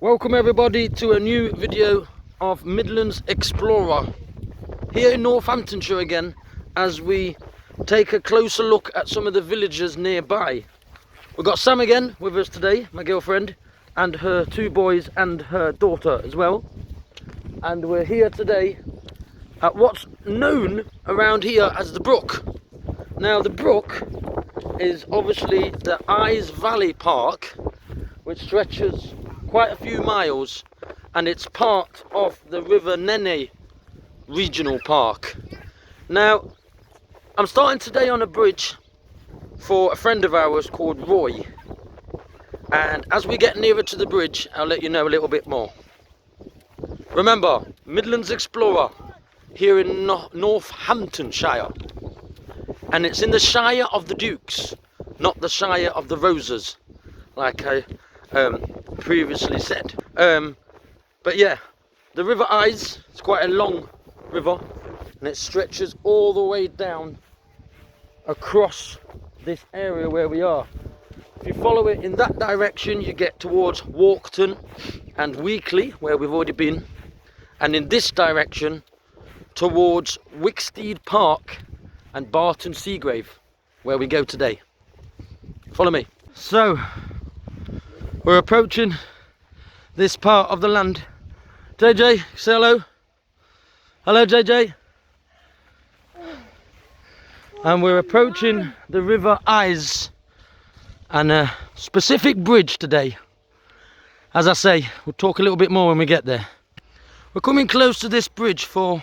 Welcome everybody to a new video of Midlands Explorer here in Northamptonshire again, as we take a closer look at some of the villages nearby. We've got Sam again with us today, my girlfriend, and her two boys and her daughter as well. And we're here today at what's known around here as the Brook. Now the Brook is obviously the Ise Valley Park, which stretches quite a few miles, and it's part of the River Ise Regional Park. Now, I'm starting today on a bridge for a friend of ours called Roy, and as we get nearer to the bridge, I'll let you know a little bit more. Remember, Midlands Explorer here in Northamptonshire, and it's in the Shire of the Dukes, not the Shire of the Roses, like I previously said. But yeah, the River Ise, it's quite a long river, and it stretches all the way down across this area where we are. If you follow it in that direction, you get towards Walkton and Weekley, where we've already been, and in this direction towards Wicksteed Park and Barton Seagrave, where we go today. Follow me. So we're approaching this part of the land. JJ, say hello. Hello, JJ. And we're approaching the River Ise and a specific bridge today. As I say, we'll talk a little bit more when we get there. We're coming close to this bridge for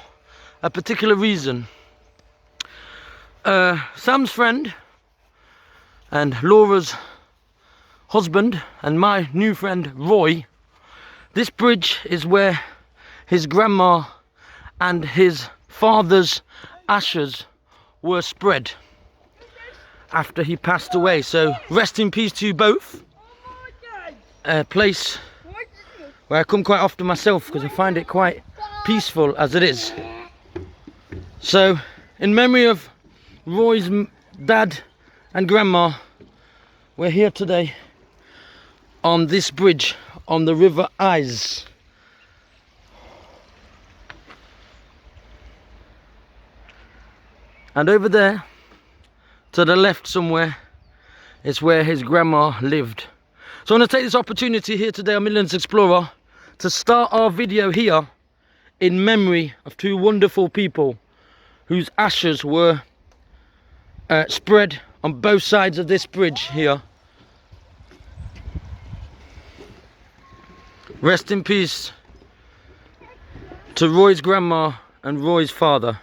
a particular reason. Sam's friend and Laura's husband and my new friend Roy, this bridge is where his grandma and his father's ashes were spread after he passed away. So rest in peace to you both. A place where I come quite often myself because I find it quite peaceful as it is. So in memory of Roy's dad and grandma, we're here today on this bridge on the River Ise. And over there to the left somewhere is where his grandma lived. So I'm going to take this opportunity here today on Midlands Explorer to start our video here in memory of two wonderful people whose ashes were spread on both sides of this bridge here. Rest in peace to Roy's grandma and Roy's father.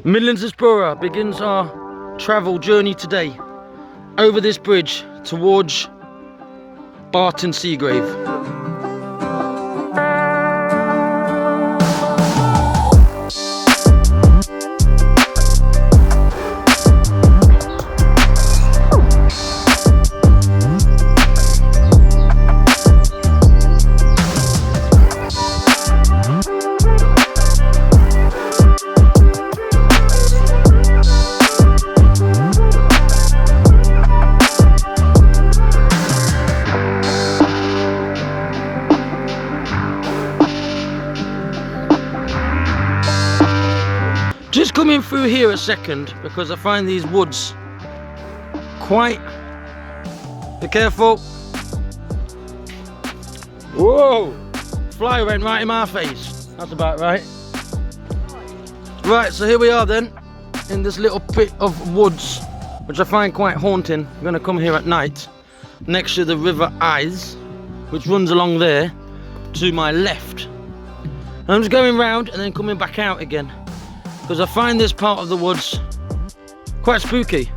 Midlands Explorer begins our travel journey today over this bridge towards Barton Seagrave. Just coming through here a second because I find these woods quite... Be careful. Whoa! Fly went right in my face. That's about right. Right, so here we are then, in this little pit of woods, which I find quite haunting. I'm going to come here at night, next to the River Ise, which runs along there to my left. And I'm just going round and then coming back out again, because I find this part of the woods quite spooky,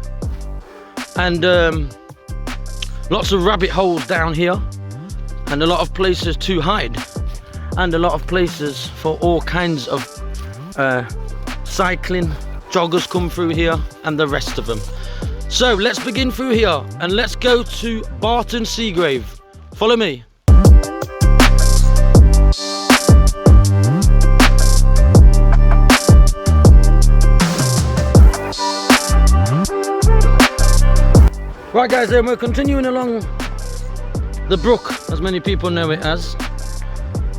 and lots of rabbit holes down here, and a lot of places to hide, and a lot of places for all kinds of cycling, joggers come through here, and the rest of them. So let's begin through here and let's go to Barton Seagrave. Follow me. Right guys, then we're continuing along the brook, as many people know it as.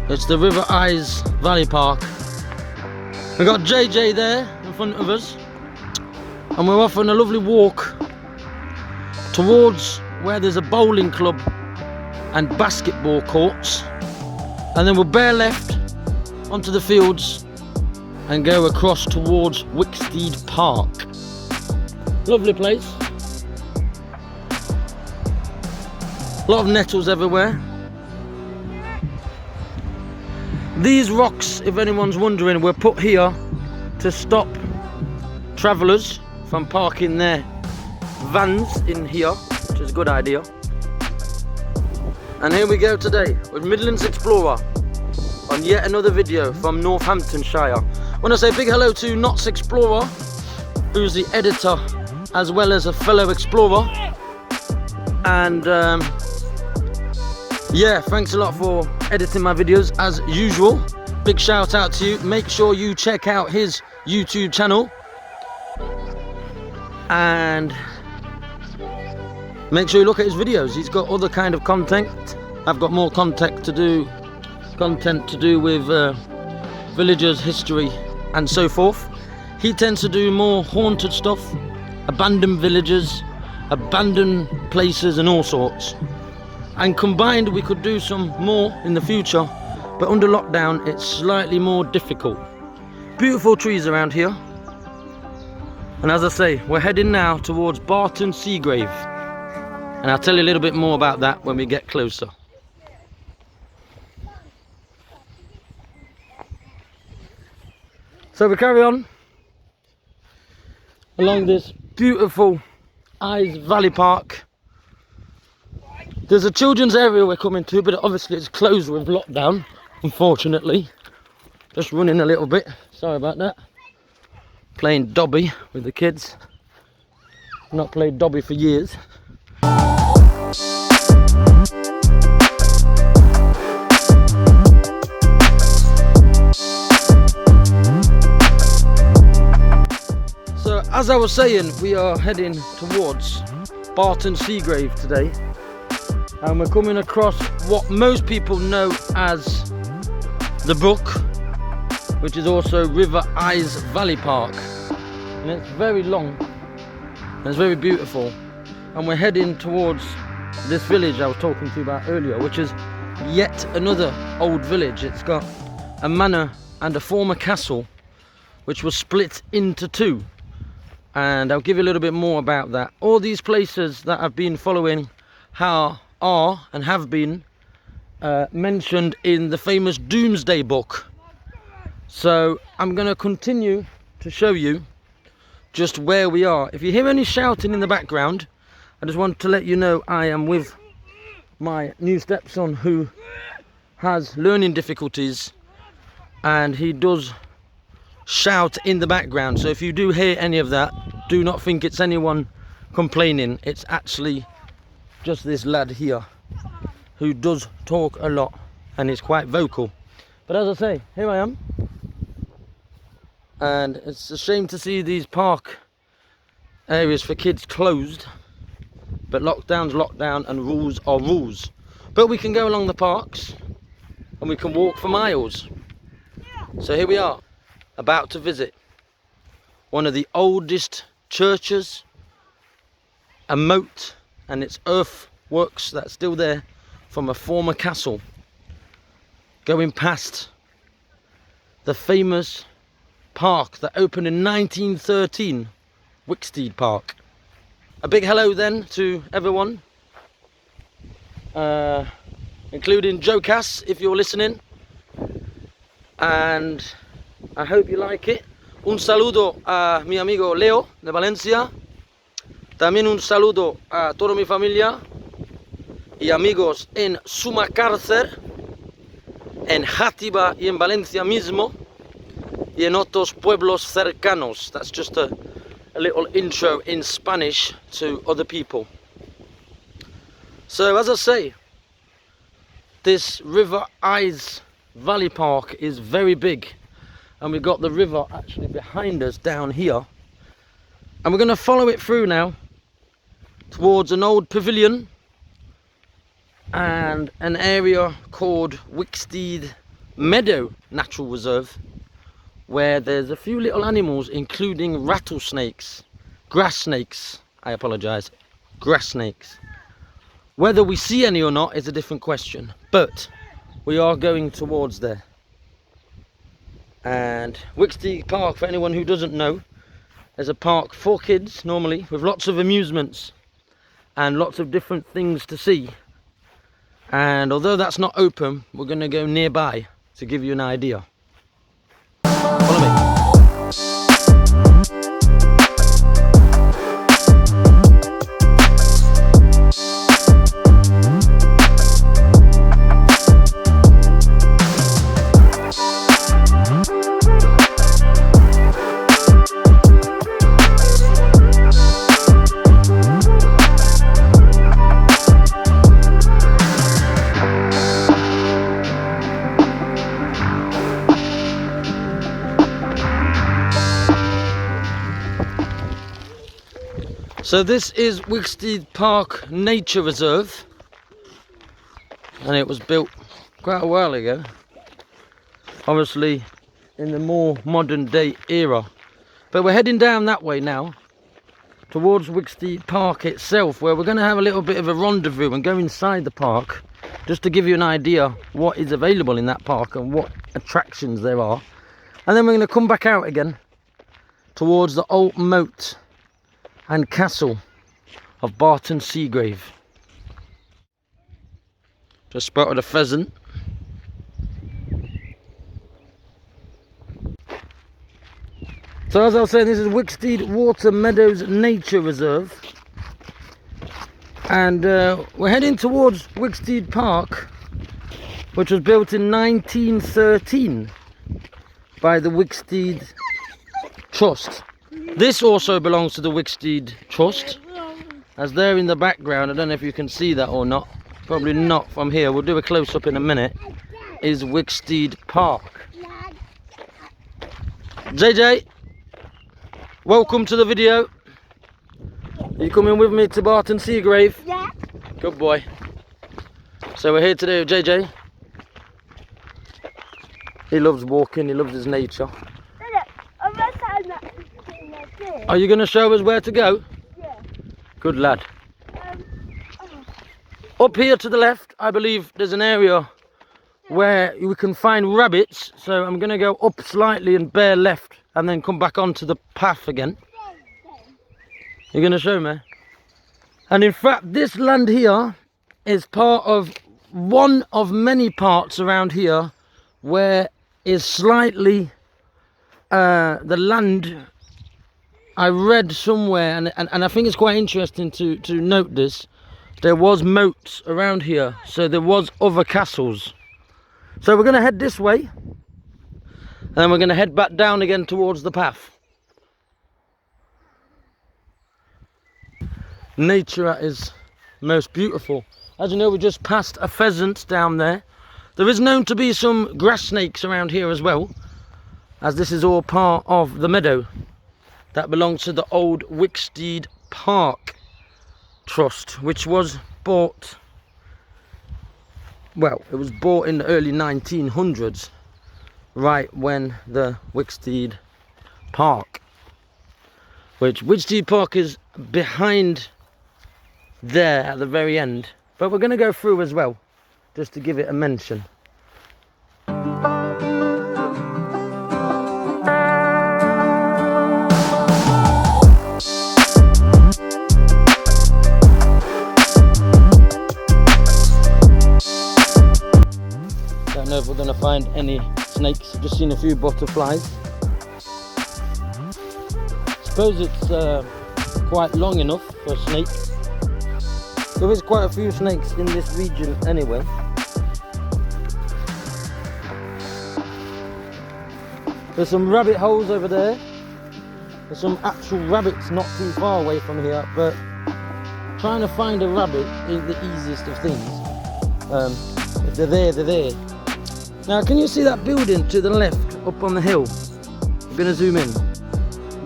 It's the River Ise Valley Park. We've got JJ there in front of us, and we're off on a lovely walk towards where there's a bowling club and basketball courts, and then we'll bear left onto the fields and go across towards Wicksteed Park. Lovely place. A lot of nettles everywhere. These rocks, if anyone's wondering, were put here to stop travellers from parking their vans in here, which is a good idea. And here we go today with Midlands Explorer on yet another video from Northamptonshire. I want to say a big hello to Knots Explorer, who's the editor as well as a fellow explorer. And yeah, thanks a lot for editing my videos as usual. Big shout out to you. Make sure you check out his YouTube channel and make sure you look at his videos. He's got other kind of content. I've got more content to do with villagers, history and so forth. He tends to do more haunted stuff, abandoned villages, abandoned places and all sorts. And combined we could do some more in the future, but under lockdown it's slightly more difficult. Beautiful trees around here. And as I say, we're heading now towards Barton Seagrave. And I'll tell you a little bit more about that when we get closer. So we carry on along this beautiful Ise Valley Park. There's a children's area we're coming to, but obviously it's closed with lockdown, unfortunately. Just running a little bit, sorry about that. Playing Dobby with the kids. Not played Dobby for years. So as I was saying, we are heading towards Barton Seagrave today. And we're coming across what most people know as the brook, which is also River Ise Valley Park. And it's very long and it's very beautiful. And we're heading towards this village I was talking to you about earlier, which is yet another old village. It's got a manor and a former castle, which was split into two. And I'll give you a little bit more about that. All these places that I've been following are and have been mentioned in the famous Doomsday Book. So I'm going to continue to show you just where we are. If you hear any shouting in the background, I just want to let you know I am with my new stepson who has learning difficulties, and he does shout in the background. So if you do hear any of that, do not think it's anyone complaining. It's actually just this lad here who does talk a lot and is quite vocal. But as I say, here I am, and it's a shame to see these park areas for kids closed, but lockdown's lockdown and rules are rules. But we can go along the parks and we can walk for miles. So here we are, about to visit one of the oldest churches, a moat, and its earthworks that's still there from a former castle, going past the famous park that opened in 1913, Wicksteed Park. A big hello then to everyone, including Joe Cass if you're listening, and I hope you like it. Un saludo a mi amigo Leo de Valencia. También un saludo a toda mi familia y amigos en Sumacárcer, en Játiva y en Valencia mismo, y en otros pueblos cercanos. That's just a little intro in Spanish to other people. So as I say, this River Ise Valley Park is very big, and we've got the river actually behind us down here, and we're going to follow it through now towards an old pavilion and an area called Wicksteed Meadow Natural Reserve, where there's a few little animals, including rattlesnakes, grass snakes, I apologise, grass snakes. Whether we see any or not is a different question, but we are going towards there. And Wicksteed Park, for anyone who doesn't know, is a park for kids normally, with lots of amusements and lots of different things to see. And although that's not open, we're going to go nearby to give you an idea. Follow me. So this is Wicksteed Park Nature Reserve, and it was built quite a while ago, obviously in the more modern day era. But we're heading down that way now towards Wicksteed Park itself, where we're going to have a little bit of a rendezvous and go inside the park just to give you an idea what is available in that park and what attractions there are. And then we're going to come back out again towards the old moat and castle of Barton Seagrave. Just spotted a pheasant. So as I was saying, this is Wicksteed Water Meadows Nature Reserve, and we're heading towards Wicksteed Park, which was built in 1913 by the Wicksteed Trust. This also belongs to the Wicksteed Trust, as there in the background, I don't know if you can see that or not, probably not from here, we'll do a close-up in a minute, is Wicksteed Park. JJ, welcome to the video. Are you coming with me to Barton Seagrave? Yeah. Good boy. So we're here today with JJ. He loves walking, he loves his nature. Are you going to show us where to go? Yeah. Good lad. Up here to the left, I believe there's an area where we can find rabbits. So I'm going to go up slightly and bear left and then come back onto the path again. You're going to show me? And in fact, this land here is part of one of many parts around here where is slightly the land. I read somewhere, and I think it's quite interesting to note this, there was moats around here, so there was other castles. So we're going to head this way, and then we're going to head back down again towards the path. Nature at its most beautiful. As you know, we just passed a pheasant down there. There is known to be some grass snakes around here as well, as this is all part of the meadow that belongs to the old Wicksteed Park Trust, which was bought, well, it was bought in the early 1900s, right when the Wicksteed Park, which Wicksteed Park is behind there at the very end, but we're going to go through as well, just to give it a mention. Don't know if we're going to find any snakes. I've just seen a few butterflies. Suppose it's quite long enough for a snake. There is quite a few snakes in this region anyway. There's some rabbit holes over there. There's some actual rabbits not too far away from here, but trying to find a rabbit is the easiest of things. If they're there, they're there. Now, can you see that building to the left up on the hill? I'm going to zoom in.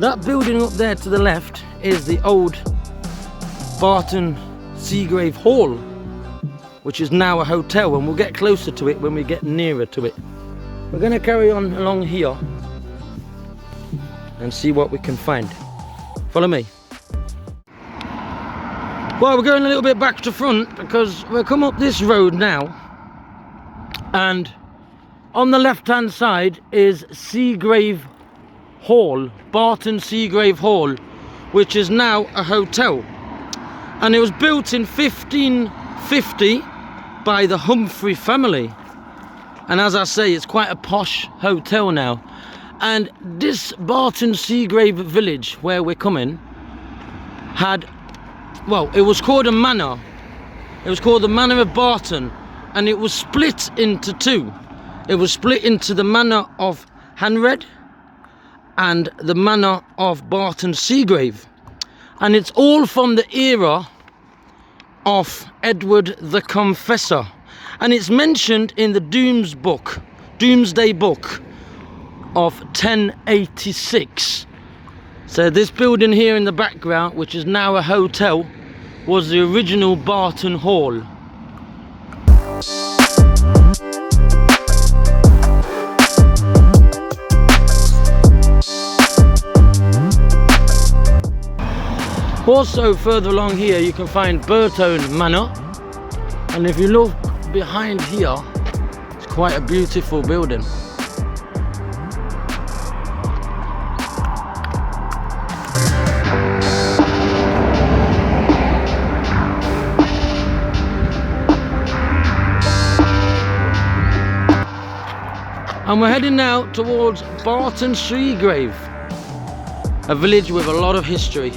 That building up there to the left is the old Barton Seagrave Hall. which is now a hotel, and we'll get closer to it when we get nearer to it. We're going to carry on along here and see what we can find. Follow me. Well, we're going a little bit back to front because we'll come up this road now, and on the left hand side is Seagrave Hall, Barton Seagrave Hall, which is now a hotel, and it was built in 1550 by the Humphrey family, and as I say, it's quite a posh hotel now. And this Barton Seagrave village where we're coming had, well, it was called a manor. It was called the Manor of Barton, and it was split into two. It was split into the Manor of Hanred and the Manor of Barton Seagrave, and it's all from the era of Edward the Confessor, and it's mentioned in the Doomsday Book of 1086. So this building here in the background, which is now a hotel, was the original Barton Hall. Also further along here you can find Burton Manor, and if you look behind here, it's quite a beautiful building. And we're heading now towards Barton Seagrave, a village with a lot of history.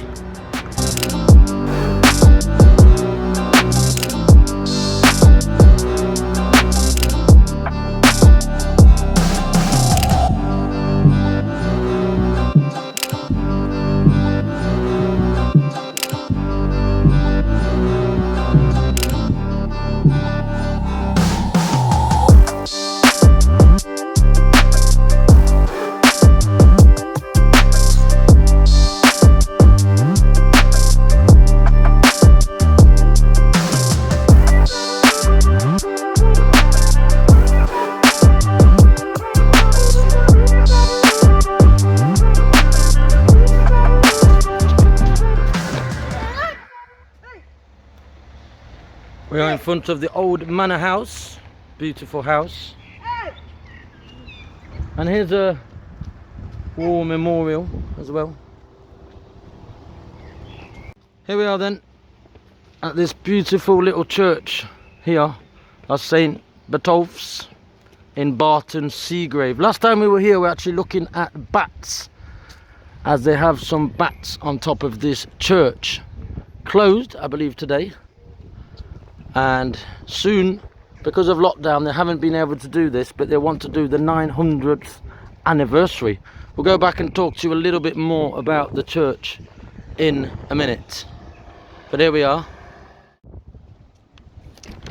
We are in front of the old manor house, beautiful house, and here's a war memorial as well. Here we are then at this beautiful little church here of St. Botolph's in Barton Seagrave. Last time we were here, we were actually looking at bats, as they have some bats on top of this church. Closed, I believe, today. And soon, because of lockdown, they haven't been able to do this, but they want to do the 900th anniversary. We'll go back and talk to you a little bit more about the church in a minute. But here we are.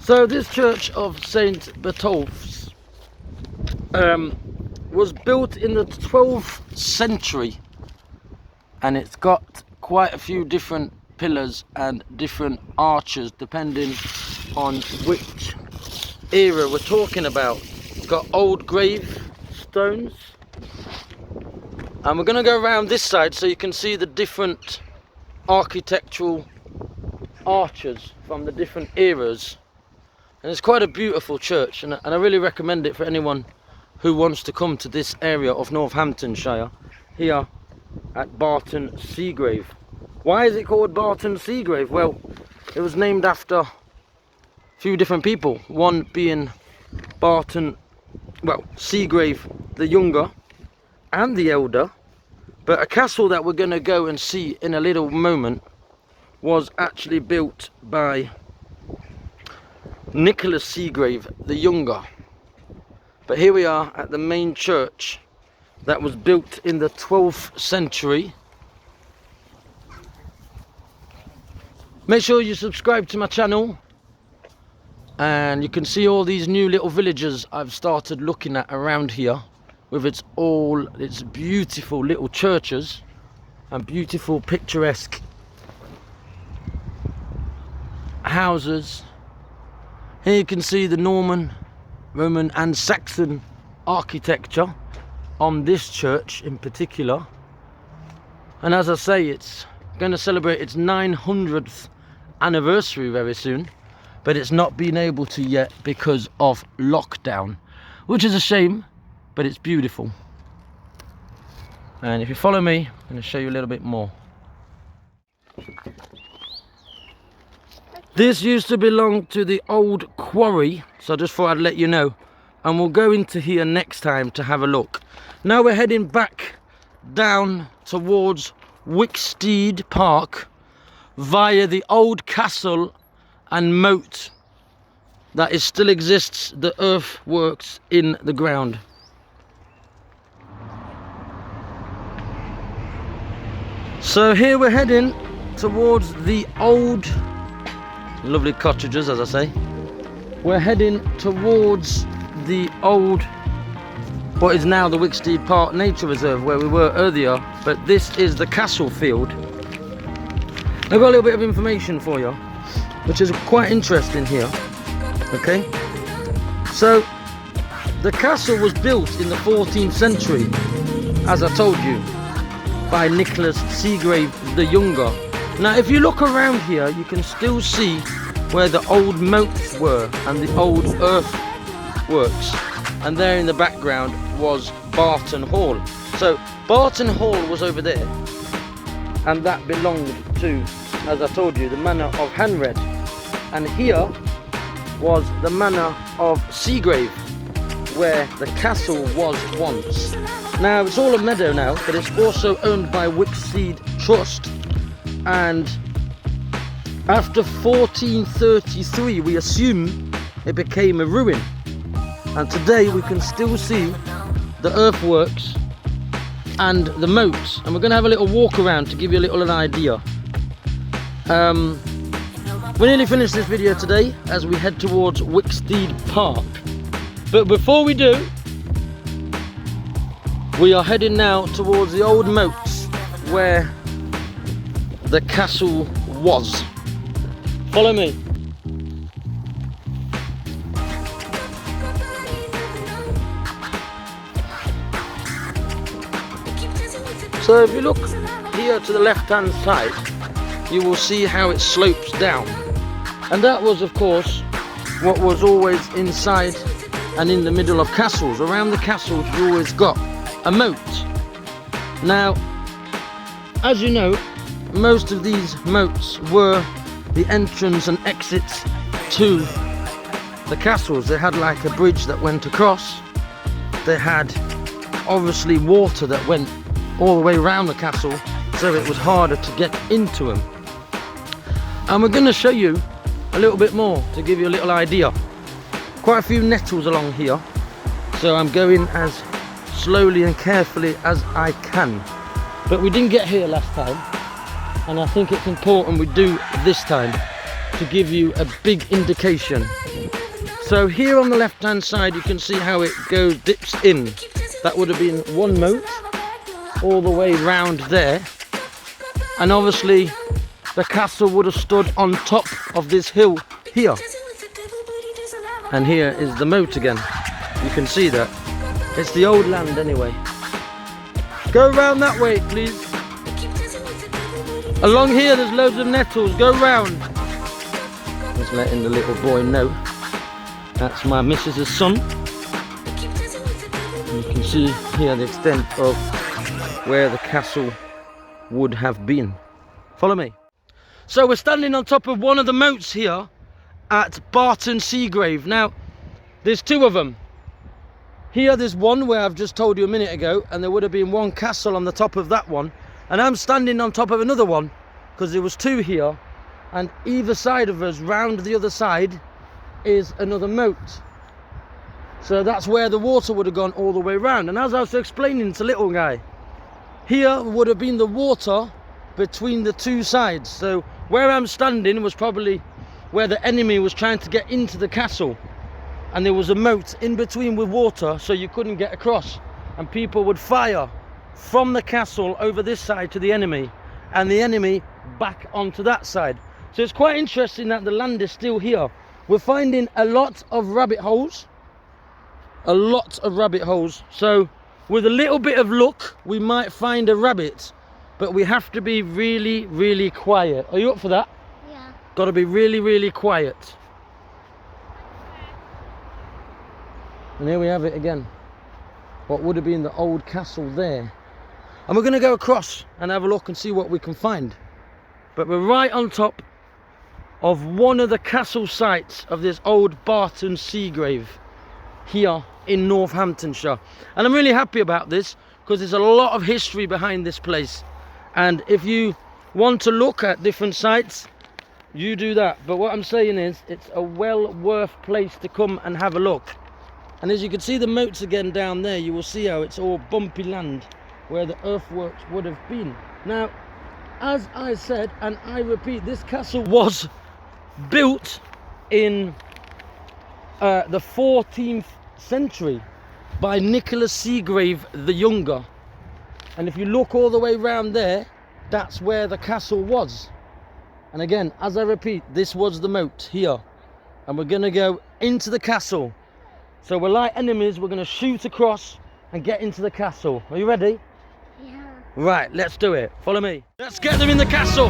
So this church of St. Botolph's was built in the 12th century, and it's got quite a few different pillars and different arches depending on which era we're talking about. It's got old grave stones, and we're going to go around this side so you can see the different architectural arches from the different eras. And it's quite a beautiful church, and I really recommend it for anyone who wants to come to this area of Northamptonshire here at Barton Seagrave. Why is it called Barton Seagrave? Well, it was named after a few different people, one being Barton, well, Seagrave the younger and the elder, but a castle that we're going to go and see in a little moment was actually built by Nicholas Seagrave the younger. But here we are at the main church that was built in the 12th century. Make sure you subscribe to my channel, and you can see all these new little villages I've started looking at around here, with its beautiful little churches and beautiful picturesque houses Here you can see the Norman, Roman and Saxon architecture on this church in particular. And as I say, it's going to celebrate its 900th anniversary very soon, but it's not been able to yet because of lockdown, which is a shame, but it's beautiful. And if you follow me, I'm going to show you a little bit more. This used to belong to the old quarry, so I just thought I'd let you know. And we'll go into here next time to have a look. Now we're heading back down towards Wicksteed Park via the old castle and moat that still exists, the earthworks in the ground. So here we're heading towards the old, lovely cottages, as I say. We're heading towards the old, what is now the Wicksteed Park Nature Reserve, where we were earlier, but this is the castle field. I've got a little bit of information for you, which is quite interesting here. Okay, so the castle was built in the 14th century, as I told you, by Nicholas Seagrave the Younger. Now if you look around here, you can still see where the old moats were and the old earthworks, and there in the background was Barton Hall. So Barton Hall was over there, and that belonged to, as I told you, the manor of Hanred, and here was the manor of Seagrave, where the castle was once. Now it's all a meadow now, but it's also owned by Wicksteed Trust, and after 1433 we assume it became a ruin, and today we can still see the earthworks and the moats, and we're going to have a little walk around to give you a little idea. We nearly finished this video today as we head towards Wicksteed Park, but before we do, we are heading now towards the old moats where the castle was. Follow me. So if you look here to the left hand side, you will see how it slopes down, and that was of course what was always inside and in the middle of castles. Around the castles you always got a moat. Now as you know, most of these moats were the entrance and exits to the castles. They had like a bridge that went across, they had obviously water that went all the way around the castle, so it was harder to get into them. And we're going to show you a little bit more to give you a little idea. Quite a few nettles along here, so I'm going as slowly and carefully as I can. But we didn't get here last time, and I think it's important we do this time to give you a big indication. So here on the left hand side you can see how it goes, dips in. That would have been one moat all the way round there, and obviously the castle would have stood on top of this hill here, and here is the moat again. You can see that it's the old land anyway. Go round that way please. Along here there's loads of nettles, go round. Just letting the little boy know that's my missus's son. You can see here the extent of where the castle would have been. Follow me. So we're standing on top of one of the moats here at Barton Seagrave. Now there's two of them. Here there's one where I've just told you a minute ago, and there would have been one castle on the top of that one, and I'm standing on top of another one because there was two here, and either side of us, round the other side, is another moat. So that's where the water would have gone all the way around. And as I was explaining to little guy, here would have been the water between the two sides. So where I'm standing was probably where the enemy was trying to get into the castle, and there was a moat in between with water, so you couldn't get across, and people would fire from the castle over this side to the enemy, and the enemy back onto that side. So it's quite interesting that the land is still here. we're finding a lot of rabbit holes. A lot of rabbit holes. So with a little bit of luck, we might find a rabbit. But we have to be really, really quiet. Are you up for that? Yeah. Got to be really, really quiet. And here we have it again. What would have been the old castle there. And we're going to go across and have a look and see what we can find. But we're right on top of one of the castle sites of this old Barton Seagrave here in Northamptonshire. And I'm really happy about this because there's a lot of history behind this place. And if you want to look at different sites, you do that. But what I'm saying is, it's a well worth place to come and have a look. And as you can see the moats again down there, you will see how it's all bumpy land where the earthworks would have been. Now, as I said, and I repeat, this castle was built in the 14th century by Nicholas Seagrave the Younger. And if you look all the way around there, that's where the castle was. And again, as I repeat, this was the moat here. And we're going to go into the castle. So we're like enemies, we're going to shoot across and get into the castle. Are you ready? Yeah. Right, let's do it. Follow me. Let's get them in the castle.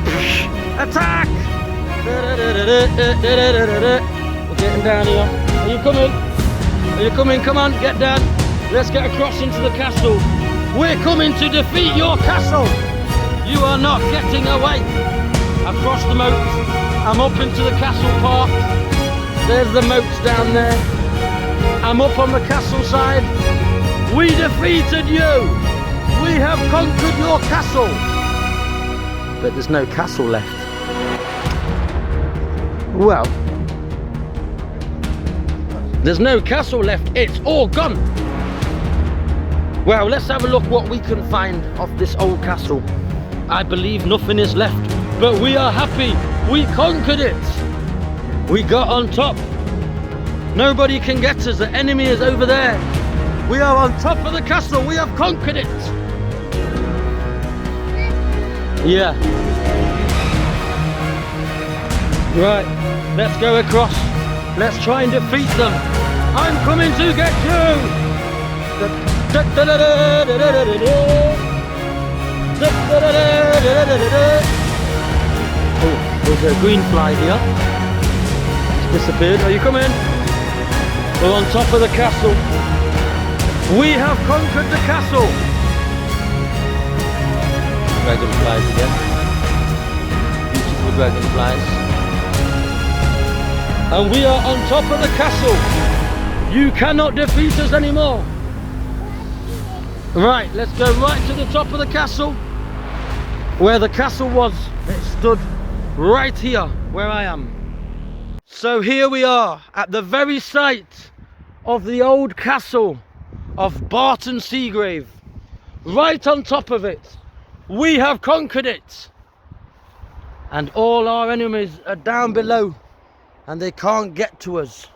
Attack! We're getting down here. Are you coming? Are you coming? Come on, get down. Let's get across into the castle. We're coming to defeat your castle. You are not getting away. Across the moat. I'm up into the castle park. There's the moats down there. I'm up on the castle side. We defeated you. We have conquered your castle. But there's no castle left. Well, there's no castle left. It's all gone. Well, let's have a look what we can find of this old castle. I believe nothing is left, but we are happy. We conquered it. We got on top. Nobody can get us. The enemy is over there. We are on top of the castle. We have conquered it. Yeah. Right, let's go across. Let's try and defeat them. I'm coming to get you. Oh, there's a green fly here. It's disappeared. Are you coming? We're on top of the castle. We have conquered the castle. Dragonflies again. Beautiful dragonflies. And we are on top of the castle. You cannot defeat us anymore. Right, let's go right to the top of the castle. Where the castle was, it stood right here where I am. So here we are at the very site of the old castle of Barton Seagrave. Right on top of it. We have conquered it. And all our enemies are down below and they can't get to us.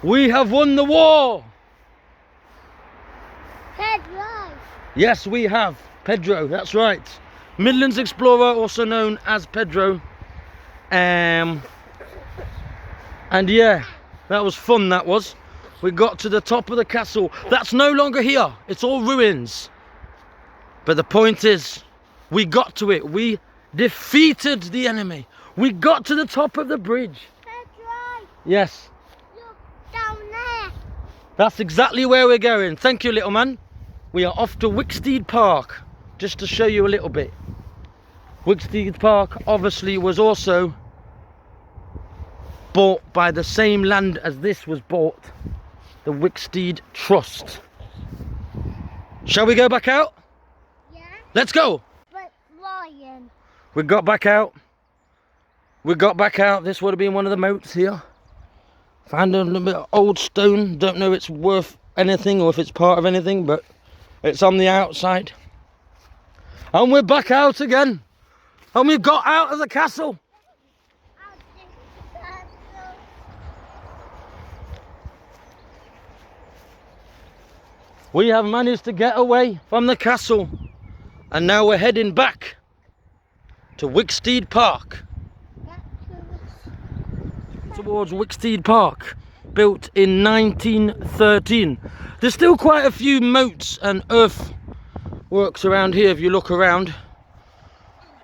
We have won the war. Pedro. Yes, we have. Pedro, that's right. Midlands Explorer, also known as Pedro. And yeah, that was fun, that was. We got to the top of the castle. That's no longer here. It's all ruins. But the point is, we got to it. We defeated the enemy. We got to the top of the bridge. Pedro. Yes. Look down there. That's exactly where we're going. Thank you, little man. We are off to Wicksteed Park, just to show you a little bit. Wicksteed Park obviously was also bought by the same land as this was bought, the Wicksteed Trust. Shall we go back out? Yeah. Let's go. But Ryan. We got back out. We got back out. This would have been one of the moats here. Found a little bit of old stone. Don't know if it's worth anything or if it's part of anything, but it's on the outside. And we're back out again. And we've got out of the castle. We have managed to get away from the castle. And now we're heading back to Wicksteed Park. towards Wicksteed Park, built in 1913. There's still quite a few moats and earthworks around here if you look around,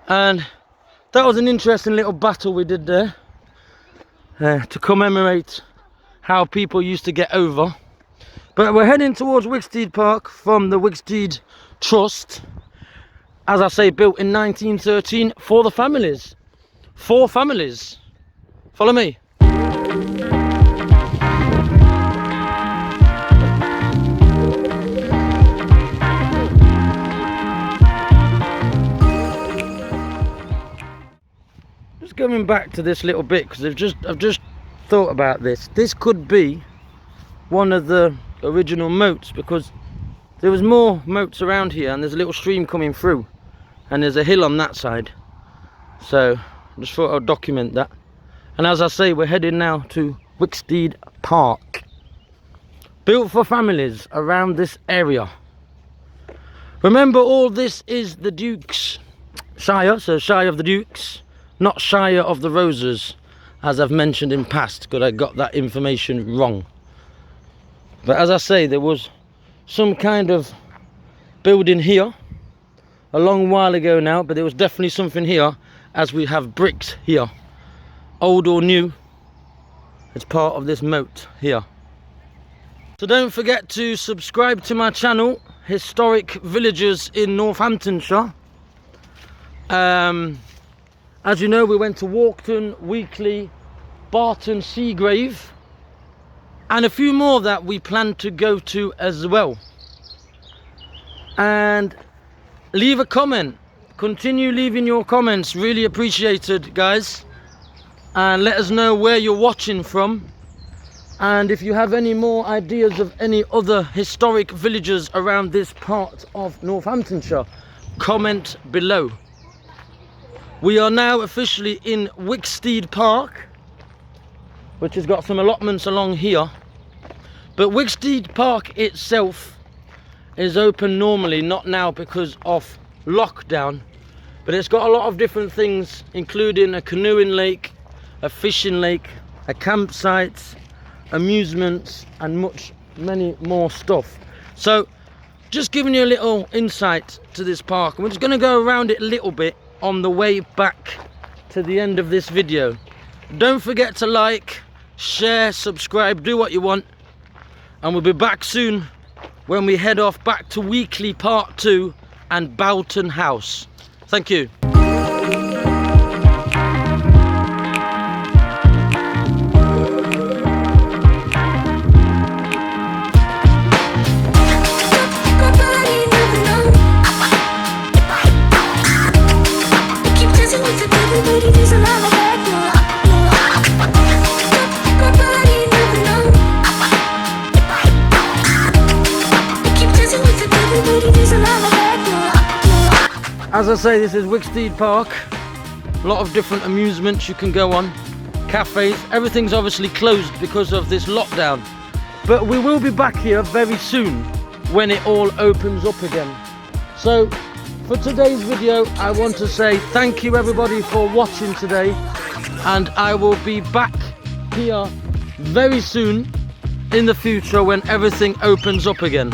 and that was an interesting little battle we did there to commemorate how people used to get over. But we're heading towards Wicksteed Park from the Wicksteed Trust, as I say, built in 1913 for the families. 4 families. Follow me. Just going back to this little bit, because I've just thought about this. This could be one of the original moats, because there was more moats around here, and there's a little stream coming through, and there's a hill on that side. So I just thought I'd document that. And as I say, we're heading now to Wicksteed Park, built for families around this area. Remember, all this is the Duke's Shire, so Shire of the Dukes, not Shire of the Roses, as I've mentioned in past, because I got that information wrong. But as I say, there was some kind of building here a long while ago now, but there was definitely something here, as we have bricks here, old or new, as part of this moat here. So don't forget to subscribe to my channel, Historic Villages in Northamptonshire. As you know, we went to Walkton, Weekly, Barton Seagrave, and a few more that we plan to go to as well. And leave a comment, continue leaving your comments, really appreciated, guys. And let us know where you're watching from, and if you have any more ideas of any other historic villages around this part of Northamptonshire, comment below. We are now officially in Wicksteed Park, which has got some allotments along here. But Wicksteed Park itself is open normally, not now because of lockdown. But it's got a lot of different things, including a canoeing lake, a fishing lake, a campsite, amusements, and many more stuff. So just giving you a little insight to this park. We're just going to go around it a little bit on the way back to the end of this video. Don't forget to like, share, subscribe, do what you want, and we'll be back soon when we head off back to Weekly Part 2 and Boughton House. Thank you. As I say, this is Wicksteed Park. A lot of different amusements you can go on, cafes. Everything's obviously closed because of this lockdown, but we will be back here very soon when it all opens up again. So for today's video, I want to say thank you everybody for watching today, and I will be back here very soon in the future when everything opens up again.